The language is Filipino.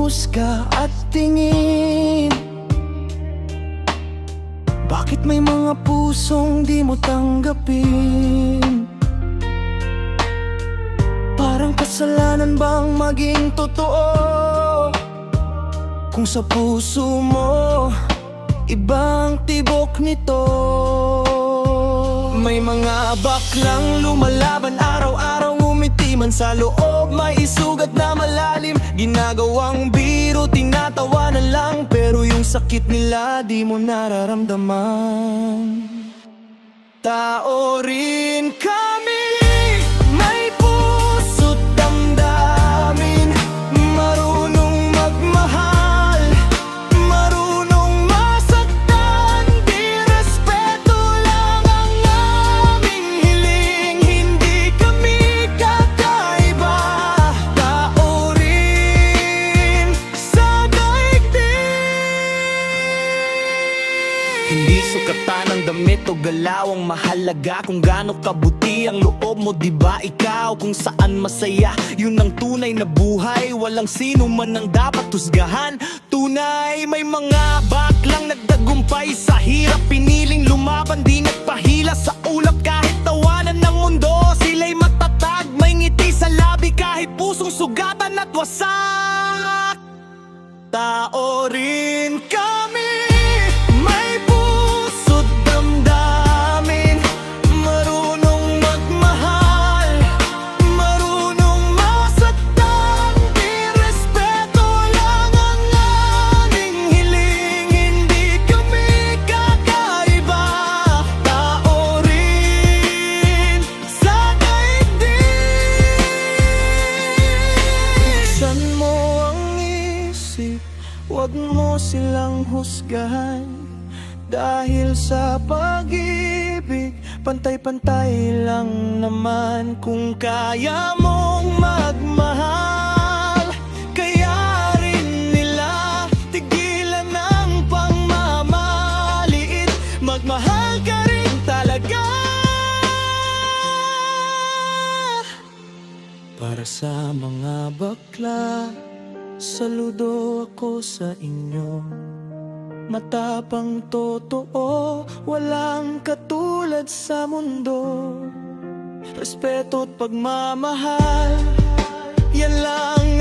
husga at tingin? Bakit may mga pusong di mo tanggapin? Parang kasalanan bang maging totoo kung sa puso mo ibang tibok nito? May mga baklang lumalaban araw-araw, ngumiti man sa loob, may isugat na malalim. Ginagawang biro, tinatawanan lang, pero yung sakit nila di mo nararamdaman. Tao rin kami, may puso't damdamin, marunong magmahal, marunong masaktan. Di respeto lang ang aming hiling, hindi kami kakaiba. Tao rin sa daigdig. Hindi sukatan ng damit o galaw ang mahalaga, kung gaano kabuti ang loob mo, di ba ikaw? Kung saan masaya, yun ang tunay na buhay. Walang sino man ang dapat husgahan. Tunay, may mga baklang nagtagumpay sa hirap, piniling lumaban, di nagpahila sa ulap. Kahit tawanan ng mundo, sila'y matatag, may ngiti sa labi kahit pusong sugatan at wasak. Tao rin kami, may puso't damdamin, marunong magmahal, marunong masaktan. Di respeto lang ang aming hiling, hindi kami kakaiba. Tao rin sa daigdig. Buksan mo ang isip, huwag mo silang husgahan. Dahil sa pag-ibig, pantay-pantay lang naman. Kung kaya mong magmahal, kaya rin nila tigilan ang pangmamaliit. Magmahal ka rin talaga. Para sa mga bakla, saludo ako sa inyo. Matapang totoo, walang katulad sa mundo. Respeto at pagmamahal, yan lang